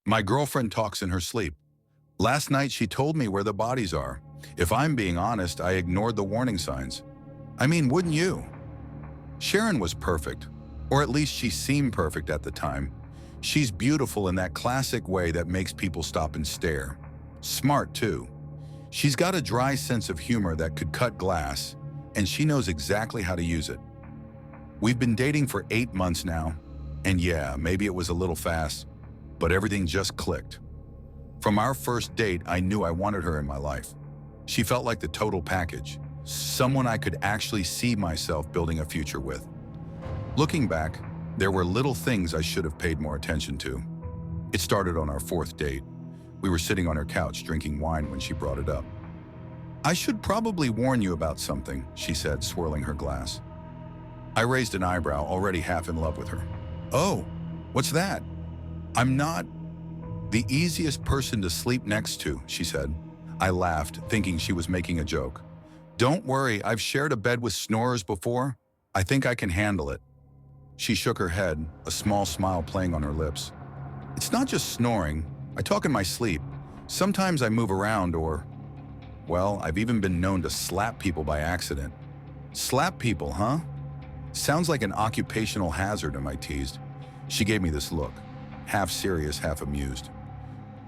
My girlfriend talks in her sleep. Last night she told me where the bodies are. If I'm being honest, I ignored the warning signs. I mean, wouldn't you? Sharon was perfect, or at least she seemed perfect at the time. She's beautiful in that classic way that makes people stop and stare. Smart, too. She's got a dry sense of humor that could cut glass, and she knows exactly how to use it. We've been dating for 8 months now, and yeah, maybe it was a little fast, but everything just clicked. From our first date, I knew I wanted her in my life. She felt like the total package, someone I could actually see myself building a future with. Looking back, there were little things I should have paid more attention to. It started on our 4th date. We were sitting on her couch drinking wine when she brought it up. "I should probably warn you about something," she said, swirling her glass. I raised an eyebrow, already half in love with her. "Oh, what's that?" "I'm not the easiest person to sleep next to," she said. I laughed, thinking she was making a joke. "Don't worry, I've shared a bed with snorers before. I think I can handle it." She shook her head, a small smile playing on her lips. "It's not just snoring. I talk in my sleep. Sometimes I move around well, I've even been known to slap people by accident." "Slap people, huh? Sounds like an occupational hazard," I teased. She gave me this look, half serious, half amused.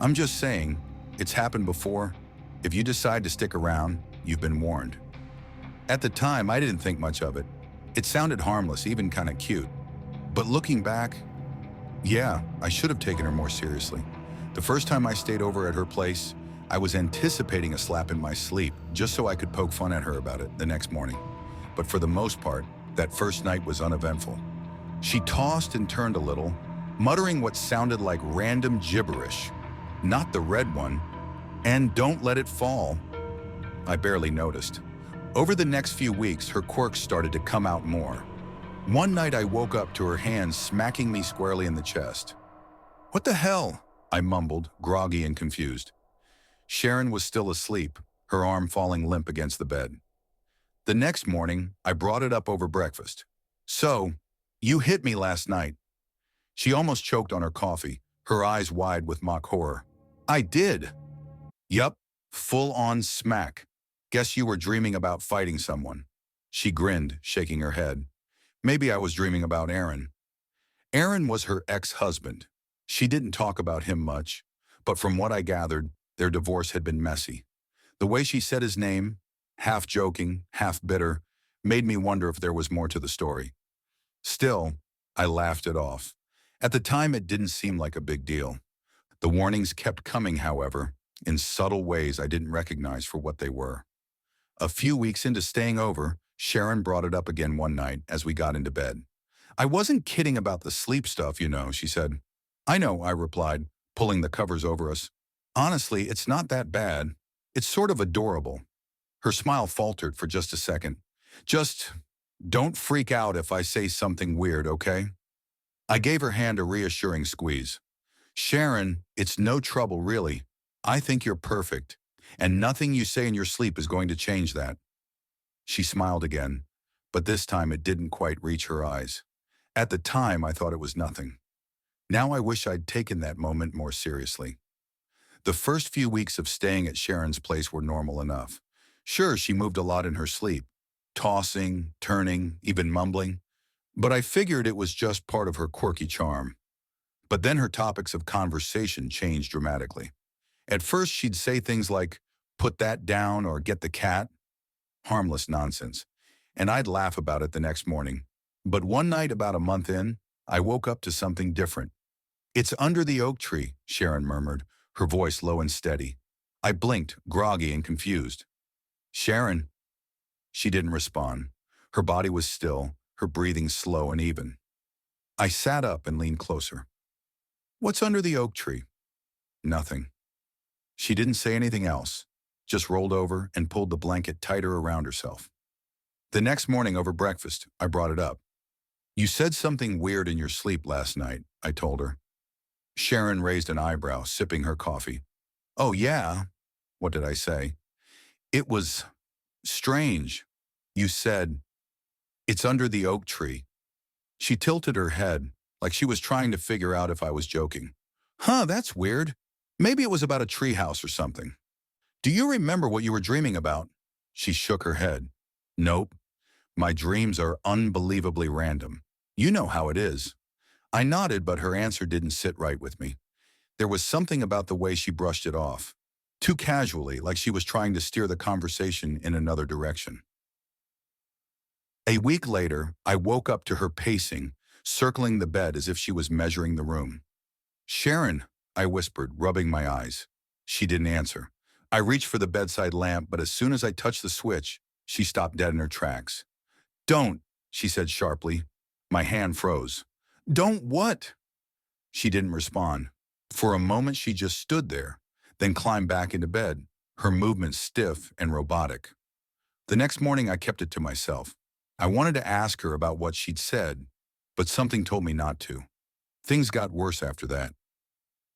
"I'm just saying, it's happened before. If you decide to stick around, you've been warned." At the time, I didn't think much of it. It sounded harmless, even kind of cute. But looking back, yeah, I should have taken her more seriously. The first time I stayed over at her place, I was anticipating a slap in my sleep just so I could poke fun at her about it the next morning. But for the most part, that first night was uneventful. She tossed and turned a little, muttering what sounded like random gibberish. Not the red one. And "don't let it fall." I barely noticed. Over the next few weeks, her quirks started to come out more. One night I woke up to her hands smacking me squarely in the chest. "What the hell?" I mumbled, groggy and confused. Sharon was still asleep, her arm falling limp against the bed. The next morning, I brought it up over breakfast. "So, you hit me last night." She almost choked on her coffee, her eyes wide with mock horror. "I did." "Yup, full-on smack. Guess you were dreaming about fighting someone." She grinned, shaking her head. "Maybe I was dreaming about Aaron." Aaron was her ex-husband. She didn't talk about him much, but from what I gathered, their divorce had been messy. The way she said his name, half joking, half bitter, made me wonder if there was more to the story. Still, I laughed it off. At the time, it didn't seem like a big deal. The warnings kept coming, however, in subtle ways I didn't recognize for what they were. A few weeks into staying over, Sharon brought it up again one night as we got into bed. "I wasn't kidding about the sleep stuff, you know," she said. "I know," I replied, pulling the covers over us. "Honestly, it's not that bad. It's sort of adorable." Her smile faltered for just a second. "Just don't freak out if I say something weird, okay?" I gave her hand a reassuring squeeze. "Sharon, it's no trouble, really. I think you're perfect, and nothing you say in your sleep is going to change that." She smiled again, but this time it didn't quite reach her eyes. At the time, I thought it was nothing. Now I wish I'd taken that moment more seriously. The first few weeks of staying at Sharon's place were normal enough. Sure, she moved a lot in her sleep, tossing, turning, even mumbling, but I figured it was just part of her quirky charm. But then her topics of conversation changed dramatically. At first, she'd say things like, "Put that down," or "Get the cat." Harmless nonsense. And I'd laugh about it the next morning. But one night, about a month in, I woke up to something different. "It's under the oak tree," Sharon murmured, her voice low and steady. I blinked, groggy and confused. "Sharon?" She didn't respond. Her body was still, her breathing slow and even. I sat up and leaned closer. "What's under the oak tree?" "Nothing." She didn't say anything else, just rolled over and pulled the blanket tighter around herself. The next morning over breakfast, I brought it up. "You said something weird in your sleep last night," I told her. Sharon raised an eyebrow, sipping her coffee. "Oh, yeah? What did I say?" "It was strange. You said, 'It's under the oak tree.'" She tilted her head, like she was trying to figure out if I was joking. Huh, that's weird. Maybe it was about a treehouse or something. Do you remember what you were dreaming about? She shook her head. Nope. My dreams are unbelievably random. You know how it is. I nodded, but her answer didn't sit right with me. There was something about the way she brushed it off. Too casually, like she was trying to steer the conversation in another direction. A week later, I woke up to her pacing, circling the bed as if she was measuring the room. Sharon, I whispered, rubbing my eyes. She didn't answer. I reached for the bedside lamp, but as soon as I touched the switch, she stopped dead in her tracks. Don't, she said sharply. My hand froze. Don't what? She didn't respond. For a moment, she just stood there, then climbed back into bed, her movements stiff and robotic. The next morning, I kept it to myself. I wanted to ask her about what she'd said, but something told me not to. Things got worse after that.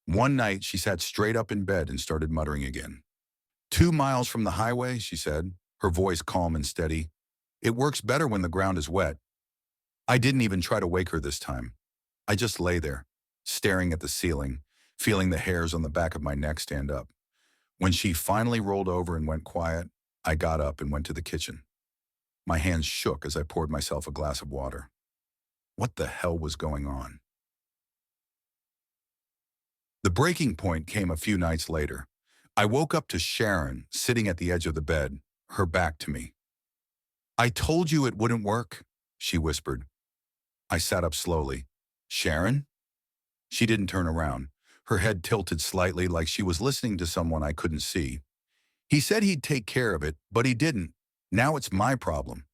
One night, she sat straight up in bed and started muttering again. 2 miles from the highway, she said, her voice calm and steady. It works better when the ground is wet. I didn't even try to wake her this time. I just lay there, staring at the ceiling, feeling the hairs on the back of my neck stand up. When she finally rolled over and went quiet, I got up and went to the kitchen. My hands shook as I poured myself a glass of water. What the hell was going on? The breaking point came a few nights later. I woke up to Sharon sitting at the edge of the bed, her back to me. I told you it wouldn't work, she whispered. I sat up slowly. Sharon? She didn't turn around. Her head tilted slightly like she was listening to someone I couldn't see. He said he'd take care of it, but he didn't. Now it's my problem.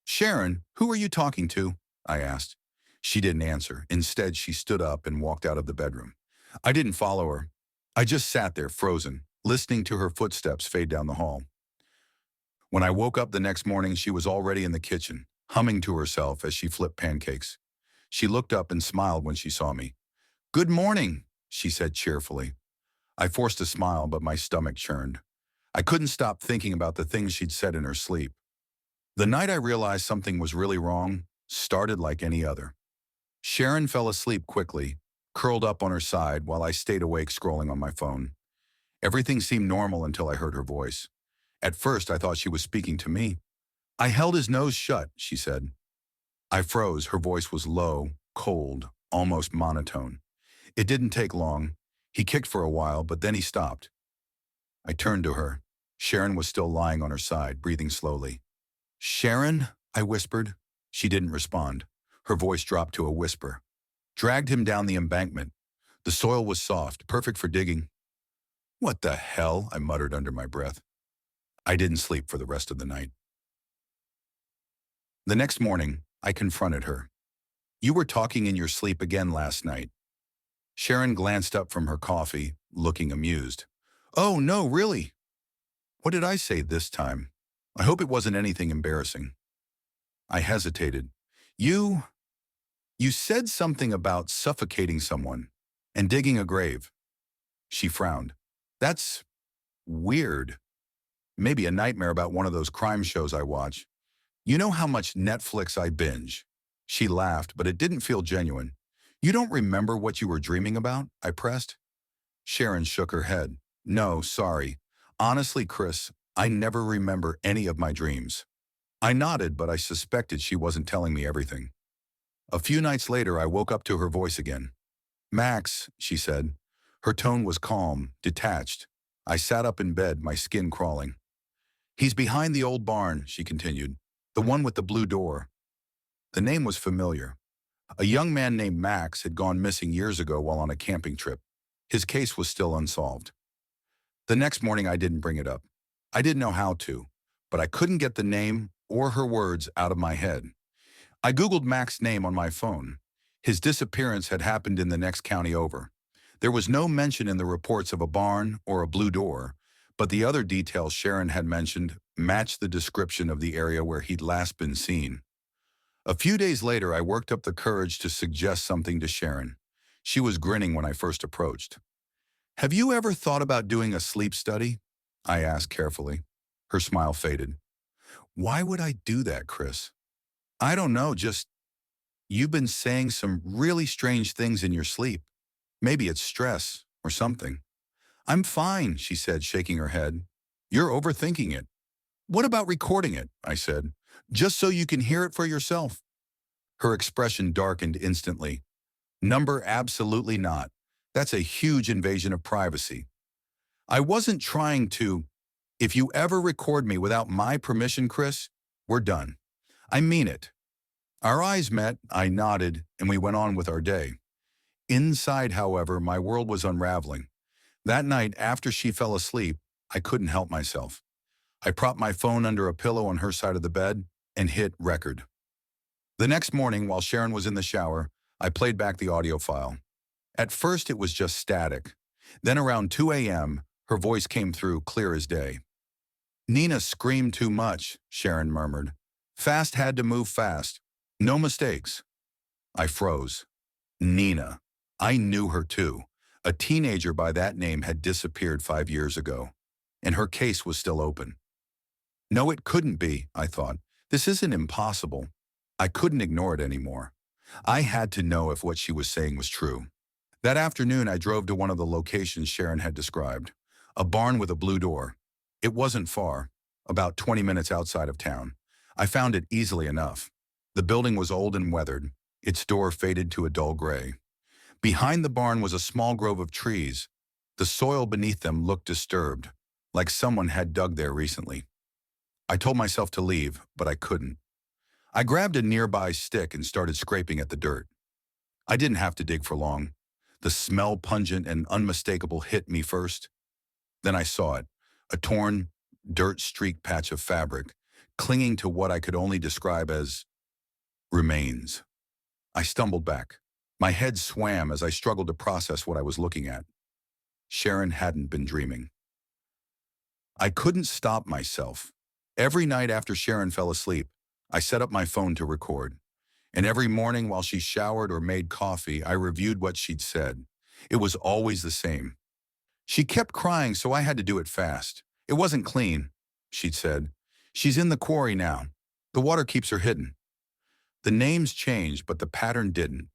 Sharon, who are you talking to? I asked. She didn't answer. Instead, she stood up and walked out of the bedroom. I didn't follow her. I just sat there frozen, listening to her footsteps fade down the hall. When I woke up the next morning, she was already in the kitchen, humming to herself as she flipped pancakes. She looked up and smiled when she saw me. Good morning, she said cheerfully. I forced a smile, but my stomach churned. I couldn't stop thinking about the things she'd said in her sleep. The night I realized something was really wrong started like any other. Sharon fell asleep quickly, curled up on her side while I stayed awake scrolling on my phone. Everything seemed normal until I heard her voice. At first, I thought she was speaking to me. I held his nose shut, she said. I froze. Her voice was low, cold, almost monotone. It didn't take long. He kicked for a while, but then he stopped. I turned to her. Sharon was still lying on her side, breathing slowly. Sharon, I whispered. She didn't respond. Her voice dropped to a whisper. Dragged him down the embankment. The soil was soft, perfect for digging. What the hell? I muttered under my breath. I didn't sleep for the rest of the night. The next morning, I confronted her. You were talking in your sleep again last night. Sharon glanced up from her coffee, looking amused. Oh, no, really? What did I say this time? I hope it wasn't anything embarrassing. I hesitated. You said something about suffocating someone and digging a grave. She frowned. That's weird. Maybe a nightmare about one of those crime shows I watch. You know how much Netflix I binge? She laughed, but it didn't feel genuine. You don't remember what you were dreaming about? I pressed. Sharon shook her head. No, sorry. Honestly, Chris, I never remember any of my dreams. I nodded, but I suspected she wasn't telling me everything. A few nights later, I woke up to her voice again. Max, she said. Her tone was calm, detached. I sat up in bed, my skin crawling. He's behind the old barn, she continued. The one with the blue door. The name was familiar. A young man named Max had gone missing years ago while on a camping trip. His case was still unsolved. The next morning, I didn't bring it up. I didn't know how to, but I couldn't get the name or her words out of my head. I Googled Max's name on my phone. His disappearance had happened in the next county over. There was no mention in the reports of a barn or a blue door, but the other details Sharon had mentioned matched the description of the area where he'd last been seen. A few days later, I worked up the courage to suggest something to Sharon. She was grinning when I first approached. Have you ever thought about doing a sleep study? I asked carefully. Her smile faded. Why would I do that, Chris? I don't know, just you've been saying some really strange things in your sleep. Maybe it's stress or something. I'm fine, she said, shaking her head. You're overthinking it. What about recording it? I said, just so you can hear it for yourself. Her expression darkened instantly. Number, absolutely not. That's a huge invasion of privacy. I wasn't trying to. If you ever record me without my permission, Chris, we're done. I mean it. Our eyes met, I nodded, and we went on with our day. Inside, however, my world was unraveling. That night, after she fell asleep, I couldn't help myself. I propped my phone under a pillow on her side of the bed and hit record. The next morning, while Sharon was in the shower, I played back the audio file. At first, it was just static. Then around 2 a.m., her voice came through clear as day. Nina screamed too much, Sharon murmured. Fast had to move fast. No mistakes. I froze. Nina. I knew her too. A teenager by that name had disappeared 5 years ago, and her case was still open. No, it couldn't be, I thought. This isn't impossible. I couldn't ignore it anymore. I had to know if what she was saying was true. That afternoon, I drove to one of the locations Sharon had described, a barn with a blue door. It wasn't far, about 20 minutes outside of town. I found it easily enough. The building was old and weathered, its door faded to a dull gray. Behind the barn was a small grove of trees. The soil beneath them looked disturbed, like someone had dug there recently. I told myself to leave, but I couldn't. I grabbed a nearby stick and started scraping at the dirt. I didn't have to dig for long. The smell, pungent and unmistakable, hit me first. Then I saw it, a torn, dirt-streaked patch of fabric, clinging to what I could only describe as remains. I stumbled back. My head swam as I struggled to process what I was looking at. Sharon hadn't been dreaming. I couldn't stop myself. Every night after Sharon fell asleep, I set up my phone to record. And every morning while she showered or made coffee, I reviewed what she'd said. It was always the same. She kept crying, so I had to do it fast. It wasn't clean, she'd said. She's in the quarry now. The water keeps her hidden. The names changed, but the pattern didn't.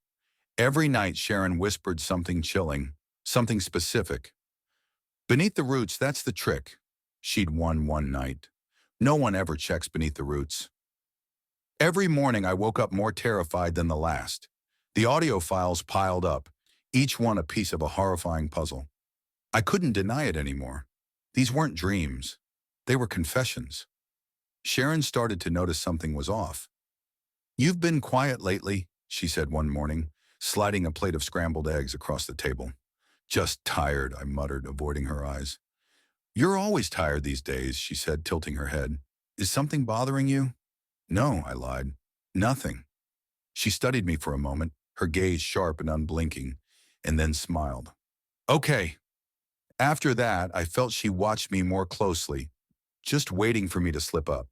Every night Sharon whispered something chilling, something specific. Beneath the roots, that's the trick, she'd won one night. No one ever checks beneath the roots. Every morning I woke up more terrified than the last. The audio files piled up, each one a piece of a horrifying puzzle. I couldn't deny it anymore. These weren't dreams. They were confessions. Sharon started to notice something was off. You've been quiet lately, she said one morning, sliding a plate of scrambled eggs across the table. Just tired, I muttered, avoiding her eyes. You're always tired these days, she said, tilting her head. Is something bothering you? No, I lied. Nothing. She studied me for a moment, her gaze sharp and unblinking, and then smiled. Okay. After that, I felt she watched me more closely, just waiting for me to slip up.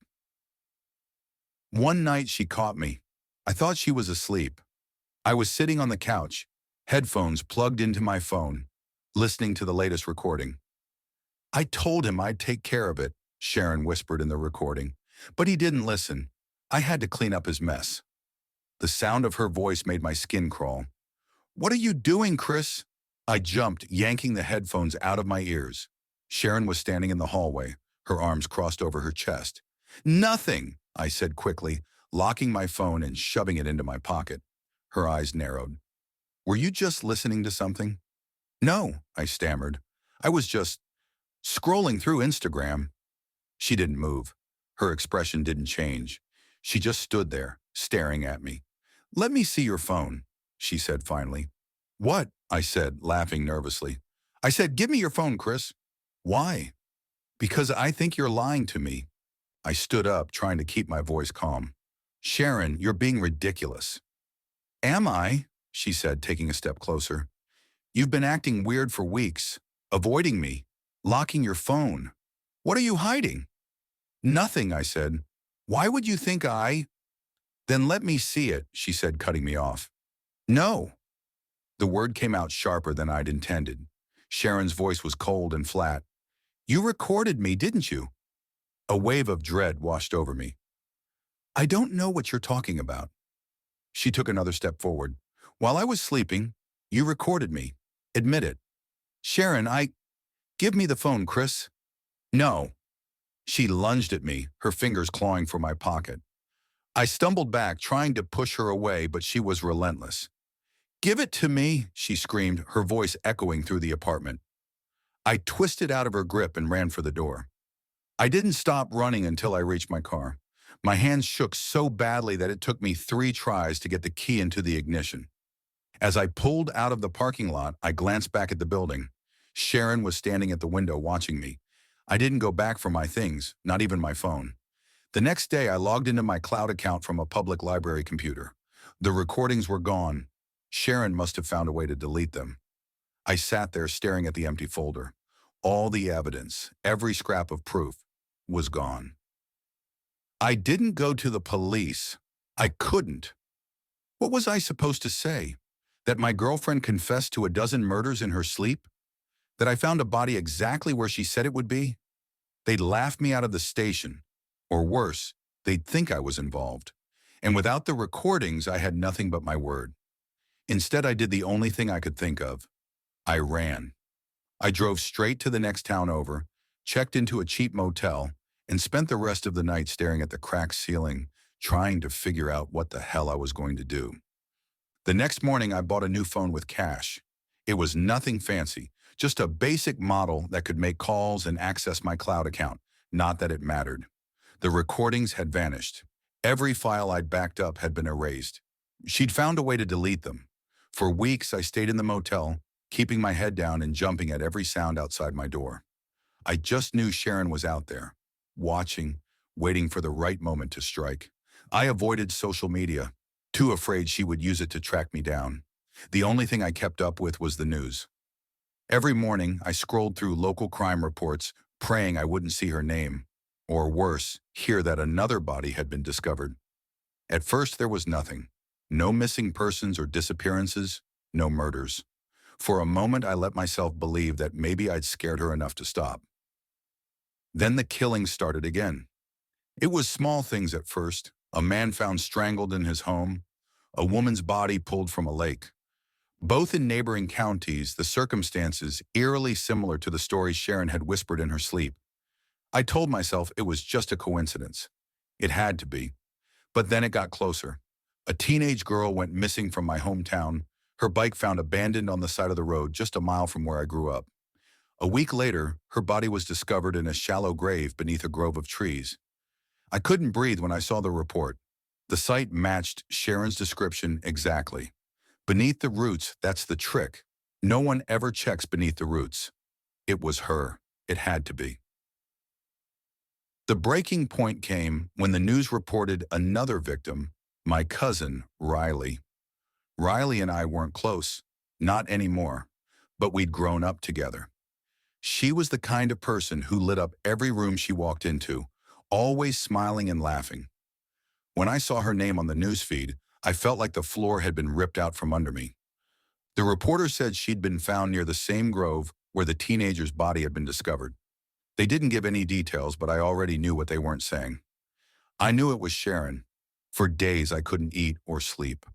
One night she caught me. I thought she was asleep. I was sitting on the couch, headphones plugged into my phone, listening to the latest recording. I told him I'd take care of it, Sharon whispered in the recording, but he didn't listen. I had to clean up his mess. The sound of her voice made my skin crawl. What are you doing, Chris? I jumped, yanking the headphones out of my ears. Sharon was standing in the hallway, her arms crossed over her chest. Nothing, I said quickly, locking my phone and shoving it into my pocket. Her eyes narrowed. Were you just listening to something? No, I stammered. I was just scrolling through Instagram. She didn't move. Her expression didn't change. She just stood there, staring at me. Let me see your phone, she said finally. What? I said, laughing nervously. I said, give me your phone, Chris. Why? Because I think you're lying to me. I stood up, trying to keep my voice calm. Sharon, you're being ridiculous. Am I? She said, taking a step closer. You've been acting weird for weeks, avoiding me, locking your phone. What are you hiding? Nothing, I said. Why would you think I? Then let me see it, she said, cutting me off. No. The word came out sharper than I'd intended. Sharon's voice was cold and flat. You recorded me, didn't you? A wave of dread washed over me. I don't know what you're talking about. She took another step forward. While I was sleeping, you recorded me. Admit it. Sharon, give me the phone, Chris. No. She lunged at me, her fingers clawing for my pocket. I stumbled back, trying to push her away, but she was relentless. Give it to me, she screamed, her voice echoing through the apartment. I twisted out of her grip and ran for the door. I didn't stop running until I reached my car. My hands shook so badly that it took me 3 tries to get the key into the ignition. As I pulled out of the parking lot, I glanced back at the building. Sharon was standing at the window watching me. I didn't go back for my things, not even my phone. The next day, I logged into my cloud account from a public library computer. The recordings were gone. Sharon must have found a way to delete them. I sat there staring at the empty folder. All the evidence, every scrap of proof, was gone. I didn't go to the police. I couldn't. What was I supposed to say? That my girlfriend confessed to a dozen murders in her sleep? That I found a body exactly where she said it would be? They'd laugh me out of the station. Or worse, they'd think I was involved. And without the recordings, I had nothing but my word. Instead, I did the only thing I could think of. I ran. I drove straight to the next town over, checked into a cheap motel, and spent the rest of the night staring at the cracked ceiling, trying to figure out what the hell I was going to do. The next morning, I bought a new phone with cash. It was nothing fancy, just a basic model that could make calls and access my cloud account. Not that it mattered. The recordings had vanished. Every file I'd backed up had been erased. She'd found a way to delete them. For weeks, I stayed in the motel, keeping my head down and jumping at every sound outside my door. I just knew Sharon was out there, watching, waiting for the right moment to strike. I avoided social media, too afraid she would use it to track me down. The only thing I kept up with was the news. Every morning, I scrolled through local crime reports, praying I wouldn't see her name, or worse, hear that another body had been discovered. At first, there was nothing. No missing persons or disappearances, no murders. For a moment, I let myself believe that maybe I'd scared her enough to stop. Then the killings started again. It was small things at first. A man found strangled in his home, a woman's body pulled from a lake. Both in neighboring counties, the circumstances eerily similar to the stories Sharon had whispered in her sleep. I told myself it was just a coincidence. It had to be. But then it got closer. A teenage girl went missing from my hometown, her bike found abandoned on the side of the road just a mile from where I grew up. A week later, her body was discovered in a shallow grave beneath a grove of trees. I couldn't breathe when I saw the report. The site matched Sharon's description exactly. Beneath the roots, that's the trick. No one ever checks beneath the roots. It was her. It had to be. The breaking point came when the news reported another victim, my cousin, Riley. Riley and I weren't close, not anymore, but we'd grown up together. She was the kind of person who lit up every room she walked into, always smiling and laughing. When I saw her name on the newsfeed, I felt like the floor had been ripped out from under me. The reporter said she'd been found near the same grove where the teenager's body had been discovered. They didn't give any details, but I already knew what they weren't saying. I knew it was Sharon. For days, I couldn't eat or sleep.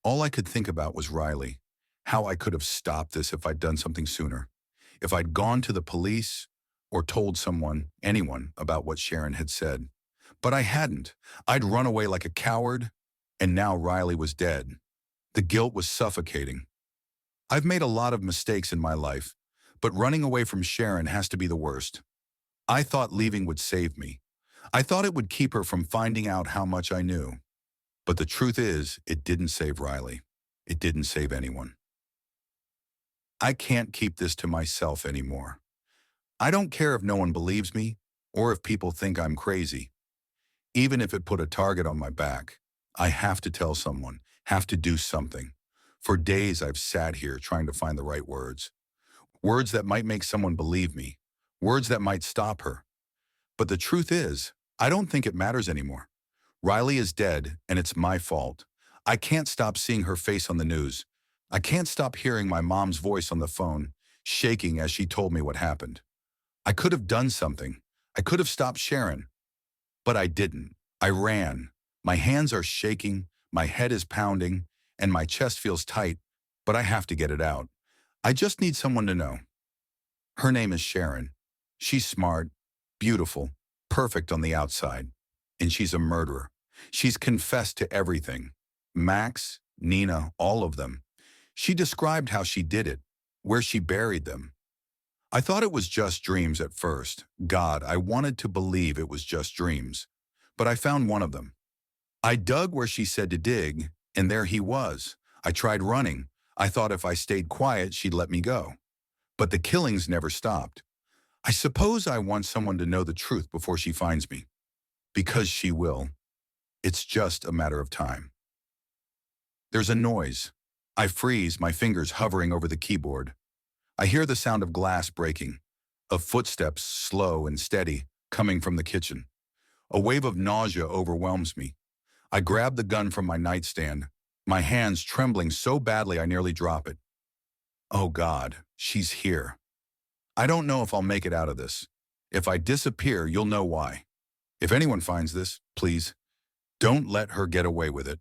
All I could think about was Riley, how I could have stopped this if I'd done something sooner. If I'd gone to the police or told someone, anyone, about what Sharon had said. But I hadn't. I'd run away like a coward, and now Riley was dead. The guilt was suffocating. I've made a lot of mistakes in my life, but running away from Sharon has to be the worst. I thought leaving would save me. I thought it would keep her from finding out how much I knew. But the truth is, it didn't save Riley. It didn't save anyone. I can't keep this to myself anymore. I don't care if no one believes me or if people think I'm crazy. Even if it put a target on my back, I have to tell someone, have to do something. For days I've sat here trying to find the right words. Words that might make someone believe me. Words that might stop her. But the truth is, I don't think it matters anymore. Riley is dead, and it's my fault. I can't stop seeing her face on the news. I can't stop hearing my mom's voice on the phone, shaking as she told me what happened. I could have done something. I could have stopped Sharon. But I didn't. I ran. My hands are shaking, my head is pounding, and my chest feels tight, but I have to get it out. I just need someone to know. Her name is Sharon. She's smart, beautiful, perfect on the outside, and she's a murderer. She's confessed to everything. Max, Nina, all of them. She described how she did it, where she buried them. I thought it was just dreams at first. God, I wanted to believe it was just dreams. But I found one of them. I dug where she said to dig, and there he was. I tried running. I thought if I stayed quiet, she'd let me go. But the killings never stopped. I suppose I want someone to know the truth before she finds me. Because she will. It's just a matter of time. There's a noise. I freeze, my fingers hovering over the keyboard. I hear the sound of glass breaking, of footsteps, slow and steady, coming from the kitchen. A wave of nausea overwhelms me. I grab the gun from my nightstand, my hands trembling so badly I nearly drop it. Oh God, she's here. I don't know if I'll make it out of this. If I disappear, you'll know why. If anyone finds this, please, don't let her get away with it.